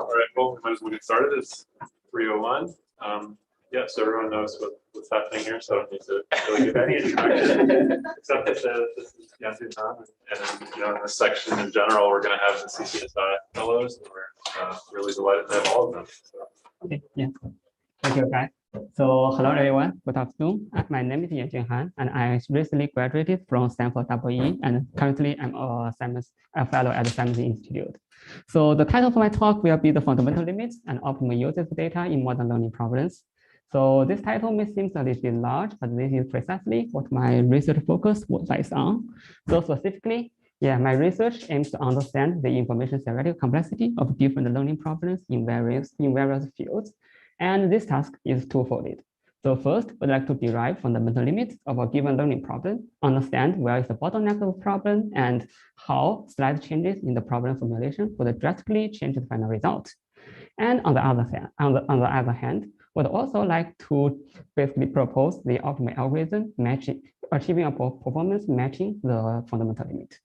All right, well, we might as well get started. It's 3:01. Yeah, so everyone knows what's happening here, so I don't need to really give any introduction, except that this is Yanjun, and in this section in general, we're going to have the CCSI fellows, and we're really delighted to have all of them. So. Okay, yeah, thank you, guys. So hello, everyone. Good afternoon. My name is Yanjun, and I recently graduated from Stanford EE, and currently I'm a fellow at the Siemens Institute. So the title for my talk will be the fundamental limits and optimal uses of data in modern learning problems. So this title may seem a little bit large, but this is precisely what my research focus lies on. So specifically, my research aims to understand the information theoretical complexity of different learning problems in various fields. And this task is twofold. So first, we'd like to derive fundamental limits of a given learning problem, understand where is the bottleneck of the problem, and how slight changes in the problem formulation would drastically change the final result. And on the other hand, we'd also like to basically propose the optimal algorithm achieving a performance matching the fundamental limit.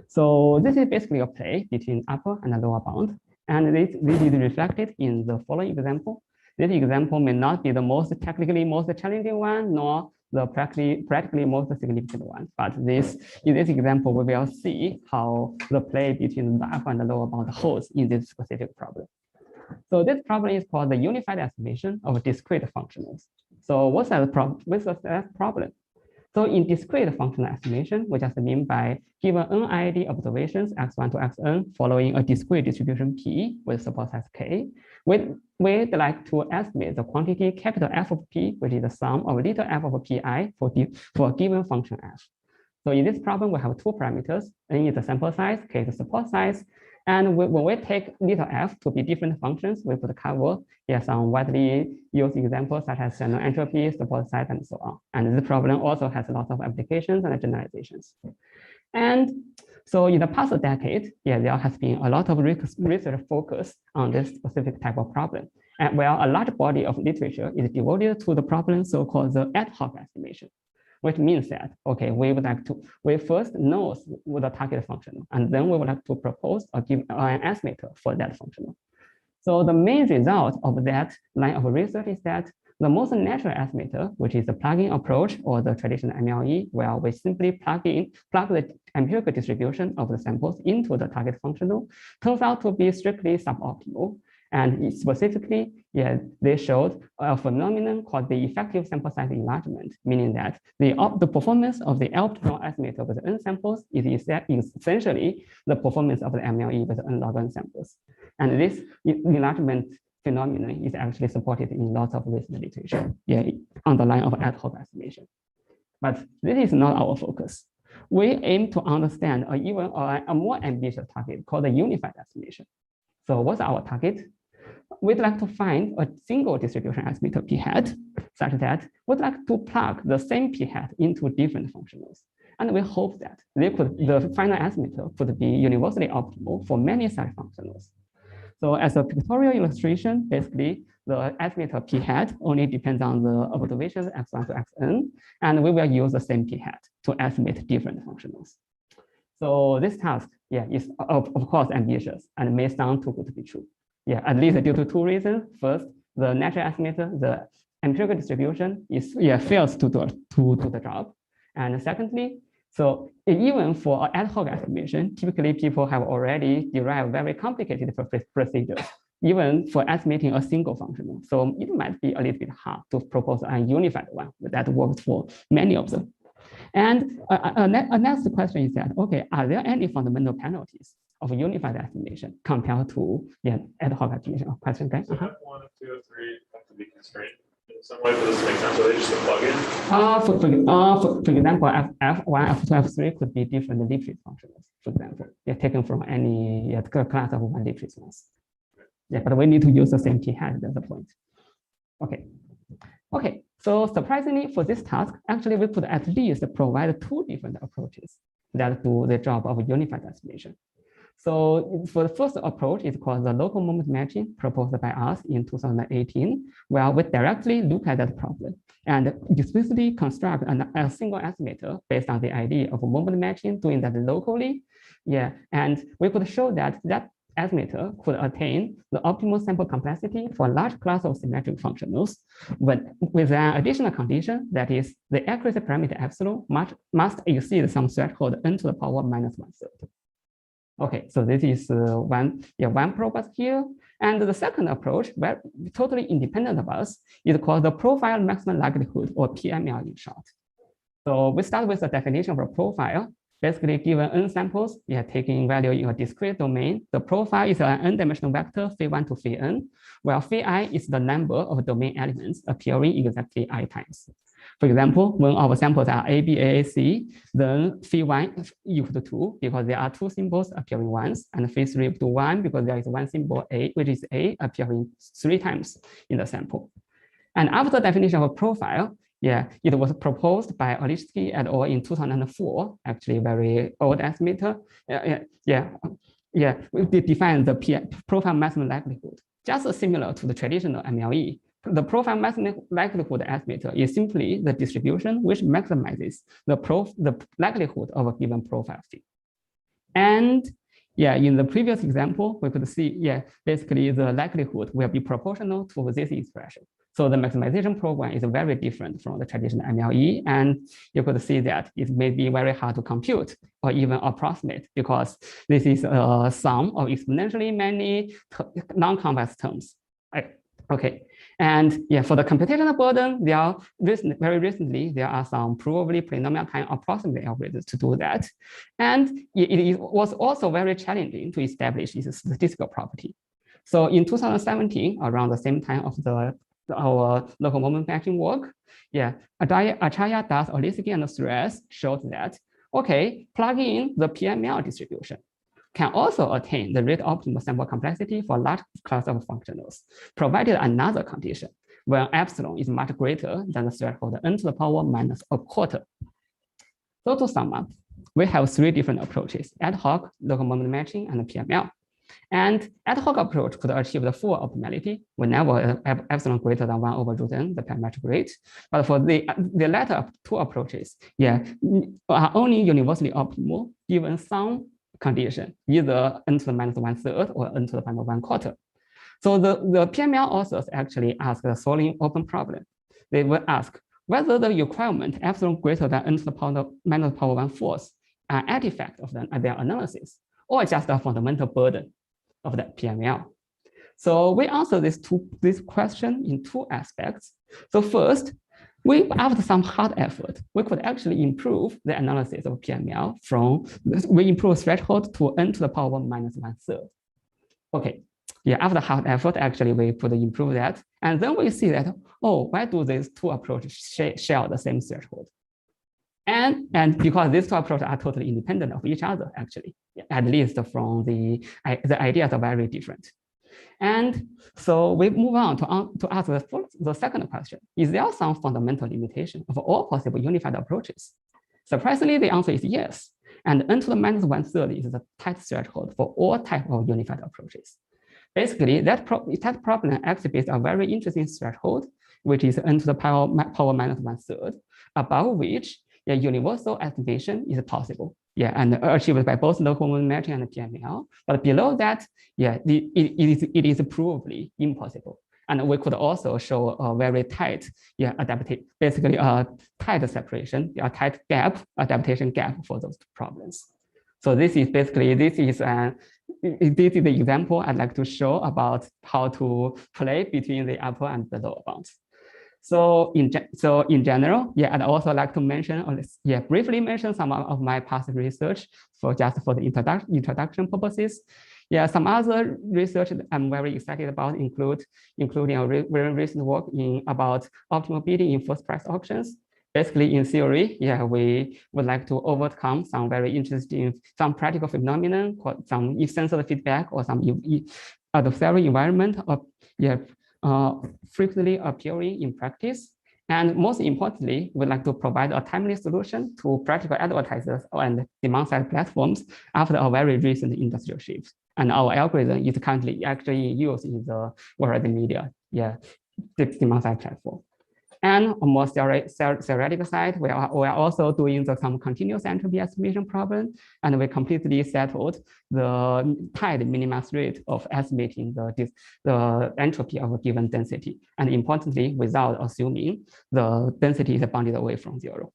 So this is basically a play between upper and lower bound. And this is reflected in the following example. This example may not be the technically most challenging one, nor the practically most significant one. But in this example, we will see how the play between the upper and the lower bound holds in this specific problem. So this problem is called the unified estimation of discrete functionals. So what's that problem? So in discrete functional estimation, we just mean by given NID observations x1 to xn following a discrete distribution P with support size K, we'd like to estimate the quantity capital F of P, which is the sum of little f of Pi for a given function F. So in this problem, we have two parameters. N is the sample size, K is the support size. And when we take little f to be different functions, we would cover some widely used examples such as entropy, support size, and so on. And this problem also has lots of applications and generalizations. And so in the past decade, there has been a lot of research focus on this specific type of problem. And where a large body of literature is devoted to the problem so-called the ad-hoc estimation, which means that, okay, we first know the target functional, and then we would like to propose or give an estimator for that functional. So the main result of that line of research is that the most natural estimator, which is the plug-in approach or the traditional MLE, where we simply plug the empirical distribution of the samples into the target functional, turns out to be strictly suboptimal. And specifically, they showed a phenomenon called the effective sample size enlargement, meaning that the performance of the optimal estimator with n samples is essentially the performance of the MLE with n log n samples. And this enlargement phenomenon is actually supported in lots of recent literature on the line of ad hoc estimation. But this is not our focus. We aim to understand a more ambitious target called the unified estimation. So what's our target? We'd like to find a single distribution estimator p hat such that we'd like to plug the same p hat into different functionals. And we hope that the final estimator could be universally optimal for many such functionals. So as a pictorial illustration, basically the estimator p hat only depends on the observations x1 to xn, and we will use the same p hat to estimate different functionals. So this task, is of course ambitious and may sound too good to be true. At least due to two reasons. First, the natural estimator, the empirical distribution fails to do the job. And secondly, so even for ad hoc estimation, typically people have already derived very complicated procedures, even for estimating a single functional. So it might be a little bit hard to propose a unified one that works for many of them. And a next question is that, okay, are there any fundamental penalties of unified estimation compared to ad hoc estimation? Question, guys? So F1, F2, F3 have to be constrained in some way for this to make sense. Are they just a plugin? For example, F1, F2, F3 could be different Lipschitz functionals, for example. Taken from any class of one Lipschitz ones. But we need to use the same p hat, that's the point. Okay, so surprisingly for this task, actually we could at least provide two different approaches that do the job of unified estimation. So for the first approach, it's called the local moment matching proposed by us in 2018, where we directly look at that problem and explicitly construct a single estimator based on the idea of moment matching, doing that locally. And we could show that estimator could attain the optimal sample complexity for a large class of symmetric functionals, but with an additional condition, that is, the accuracy parameter epsilon must exceed some threshold n to the power minus 1/3. Okay, so this is one purpose here. And the second approach, where totally independent of us, is called the profile maximum likelihood, or PML in short. So we start with the definition of a profile. Basically, given n samples, taking value in a discrete domain. The profile is an n-dimensional vector, phi1 to phi n, where phi I is the number of domain elements appearing exactly I times. For example, when our samples are A, B, A, C, then phi1 equal to 2 because there are two symbols appearing once, and phi3 equal to 1 because there is one symbol A, which is A, appearing 3 times in the sample. And after the definition of a profile, it was proposed by Olitsky et al. In 2004, actually very old estimator. We defined the profile maximum likelihood, just similar to the traditional MLE. The profile maximum likelihood estimator is simply the distribution which maximizes the likelihood of a given profile fit. And in the previous example, we could see, basically the likelihood will be proportional to this expression. So the maximization program is very different from the traditional MLE, and you could see that it may be very hard to compute or even approximate because this is a sum of exponentially many non-convex terms. Okay, and for the computational burden, very recently there are some probably polynomial time approximate algorithms to do that, and it was also very challenging to establish its statistical property. So in 2017, around the same time of our local moment matching work, Acharya, Das, Olitsky, and Suarez showed that, okay, plugging in the PML distribution can also attain the rate optimal sample complexity for a large class of functionals, provided another condition, when epsilon is much greater than the threshold n to the power minus a quarter. So to sum up, we have 3 different approaches: ad hoc, local moment matching, and PML. And ad hoc approach could achieve the full optimality whenever epsilon greater than 1/√n, the parametric rate. But for the latter 2 approaches, are only universally optimal given some condition, either n to the minus 1/3 or n to the power 1/4. So the PML authors actually ask the following open problem. They will ask whether the requirement epsilon greater than n to the power minus power 1/4 are an artifact of their analysis, or just a fundamental burden of the PML. So we answer this question in 2 aspects. So first, after some hard effort, we could actually improve the analysis of PML we improve threshold to n to the power minus 1/3. Okay, after hard effort, actually we could improve that. And then we see that, why do these 2 approaches share the same threshold? And because these 2 approaches are totally independent of each other, actually, at least from the ideas are very different. And so we move on to ask the second question: is there some fundamental limitation of all possible unified approaches? Surprisingly, the answer is yes. And n to the minus 1/3 is the tight threshold for all types of unified approaches. Basically, that problem exhibits a very interesting threshold, which is n to the power minus 1/3, above which universal estimation is possible. And achieved by both local moment matching and PML. But below that, it is provably impossible. And we could also show a very tight, basically a tight separation, a tight gap, adaptation gap for those 2 problems. So this is the example I'd like to show about how to play between the upper and the lower bounds. So in general, I'd also like to mention, briefly mention some of my past research for the introduction purposes. Some other research that I'm very excited about including a very recent work about optimal bidding in first price auctions. Basically, in theory, we would like to overcome some very interesting, some practical phenomenon, some if-censored feedback, or some adversarial environment frequently appearing in practice. And most importantly, we'd like to provide a timely solution to practical advertisers and demand-side platforms after a very recent industrial shift. And our algorithm is currently actually used in the world media, the demand-side platform. And on more theoretical side, we are also doing some continuous entropy estimation problem, and we completely settled the tied minimum rate of estimating the entropy of a given density, and importantly, without assuming the density is bounded away from 0.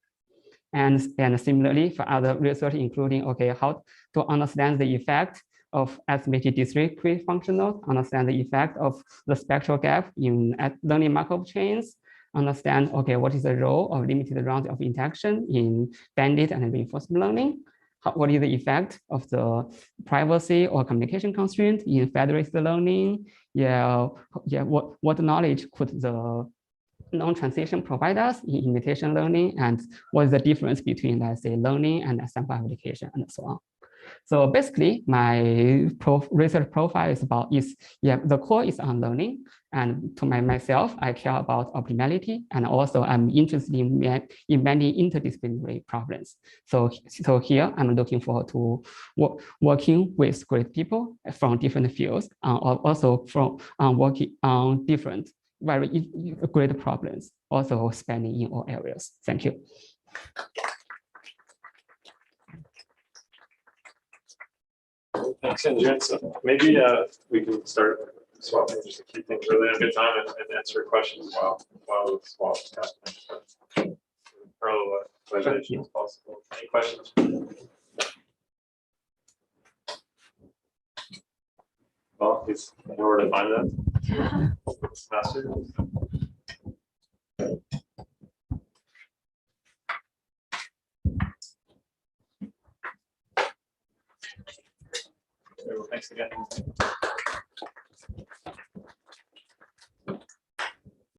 And similarly for other research, including how to understand the effect of estimated discrete functional, understand the effect of the spectral gap in learning Markov chains, understand what is the role of limited rounds of interaction in bandit and reinforcement learning. What is the effect of the privacy or communication constraint in federated learning? What knowledge could the non-transition provide us in imitation learning, and what is the difference between, let's say, learning and sample application, and so on. So basically, my research profile is about the core is on learning, and to myself, I care about optimality, and also I'm interested in many interdisciplinary problems. So here I'm looking forward to working with great people from different fields, also from working on different very great problems, also spanning in all areas. Thank you. Thanks, Yanjun. So maybe we can start swapping just to keep things really a good time and answer questions while the swap is happening. Parallelization as possible. Any questions? Well, please know where to find that. Semester. Thanks again.